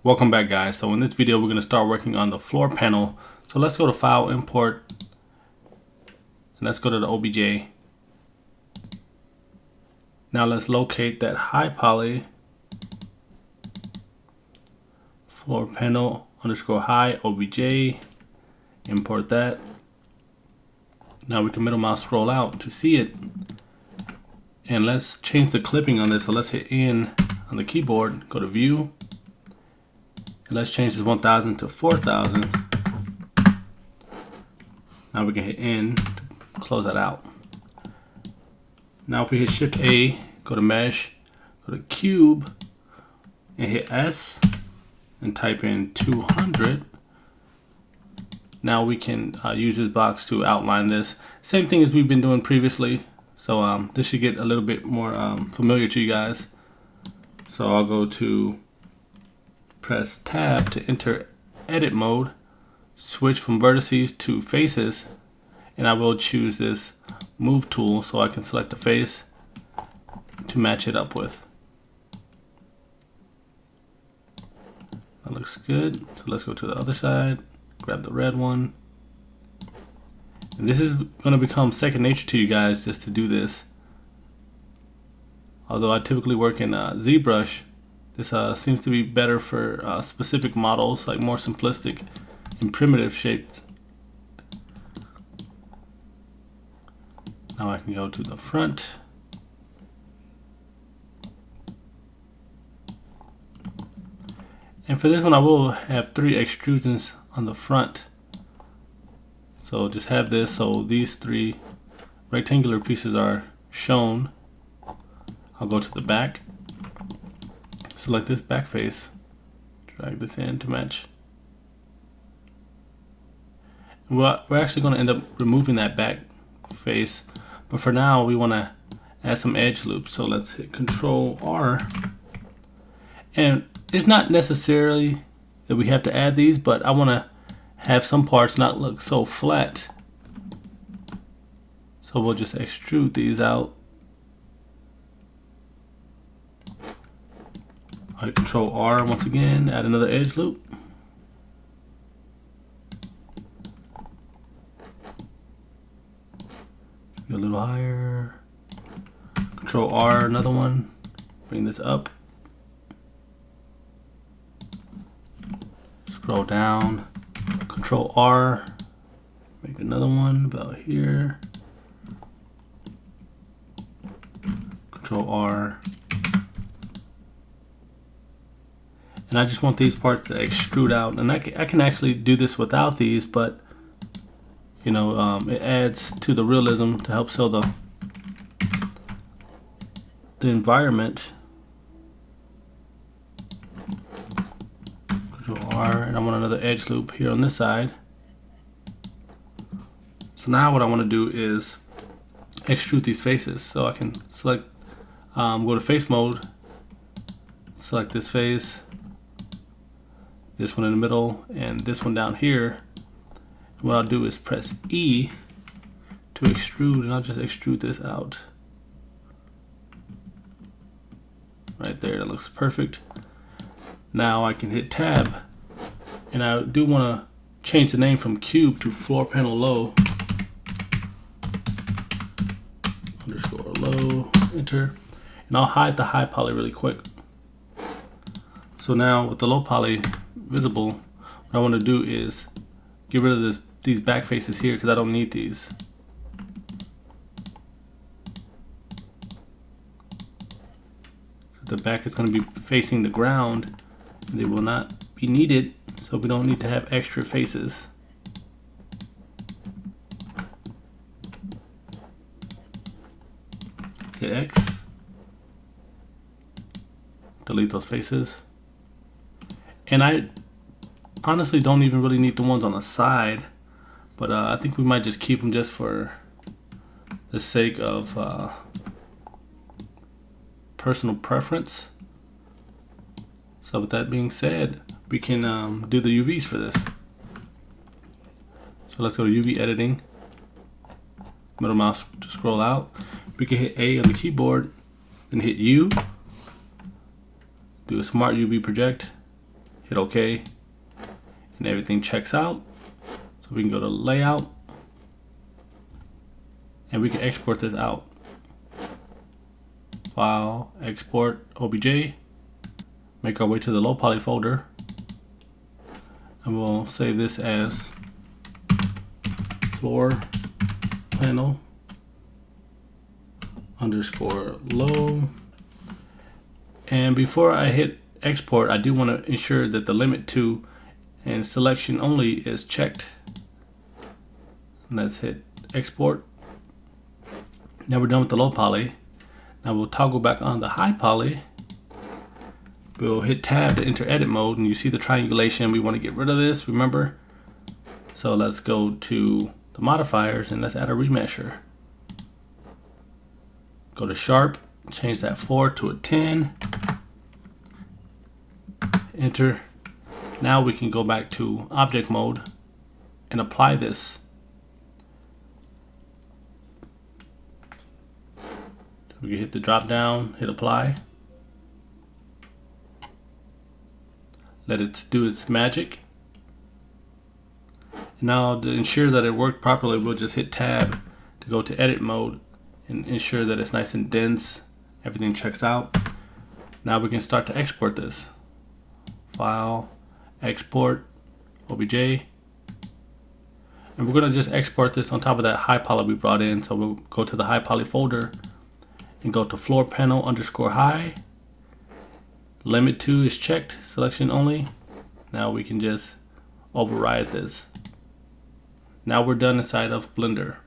Welcome back, guys. So in this video we're going to start working on the floor panel. So let's go to File, Import, and let's go to the OBJ. Now let's locate that high poly floor panel _high OBJ, import that. Now we can middle mouse scroll out to see it, and let's change the clipping on this. So let's hit N on the keyboard, go to View, and let's change this 1000 to 4000. Now we can hit N to close that out. Now if we hit Shift A, go to Mesh, go to Cube, and hit S, and type in 200. Now we can use this box to outline this. Same thing as we've been doing previously. So this should get a little bit more familiar to you guys. So I'll go to press Tab to enter edit mode, switch from vertices to faces, and I will choose this move tool so I can select the face to match it up with. That looks good. So let's go to the other side, grab the red one. And this is going to become second nature to you guys just to do this. Although I typically work in ZBrush, this seems to be better for specific models, like more simplistic and primitive shapes. Now I can go to the front. And for this one, I will have 3 extrusions on the front. So just have this, so these 3 rectangular pieces are shown. I'll go to the back, select this back face, drag this in to match. And we're actually going to end up removing that back face, but for now we want to add some edge loops. So let's hit Control R, and it's not necessarily that we have to add these, but I want to have some parts not look so flat. So we'll just extrude these out. All right, Control R once again, add another edge loop. Go a little higher. Control R, another one. Bring this up. Scroll down. Control R. Make another one about here. Control R. And I just want these parts to extrude out. And I can actually do this without these, but you know, it adds to the realism to help sell the environment. Control R, and I want another edge loop here on this side. So now what I want to do is extrude these faces. So I can select, go to face mode, select this face, this one in the middle, and this one down here. And what I'll do is press E to extrude, and I'll just extrude this out. Right there, that looks perfect. Now I can hit Tab, and I do want to change the name from Cube to Floor Panel Low, _low, enter, and I'll hide the high poly really quick. So now with the low poly visible, what I want to do is get rid of these back faces here because I don't need these. The back is going to be facing the ground, and they will not be needed, so we don't need to have extra faces. Hit X, delete those faces, and I honestly don't even really need the ones on the side, but I think we might just keep them just for the sake of personal preference. So with that being said, we can do the UVs for this. So let's go to UV editing, middle mouse to scroll out. We can hit A on the keyboard and hit U, do a smart UV project, hit OK, and everything checks out. So we can go to layout, and we can export this out. File, export, OBJ, make our way to the low poly folder, and we'll save this as floor panel underscore low. And before I hit export, I do want to ensure that the limit to and selection only is checked. And let's hit export. Now we're done with the low poly. Now we'll toggle back on the high poly. We'll hit tab to enter edit mode, and you see the triangulation. We want to get rid of this, remember? So let's go to the modifiers and let's add a remesher. Go to sharp, change that 4 to a 10. Enter. Now we can go back to object mode and apply this. We can hit the drop down, hit apply. Let it do its magic. Now to ensure that it worked properly, we'll just hit tab to go to edit mode and ensure that it's nice and dense. Everything checks out. Now we can start to export this. File, export, OBJ. And we're gonna just export this on top of that high poly we brought in. So we'll go to the high poly folder and go to floor panel underscore high. Limit to is checked, selection only. Now we can just override this. Now we're done inside of Blender.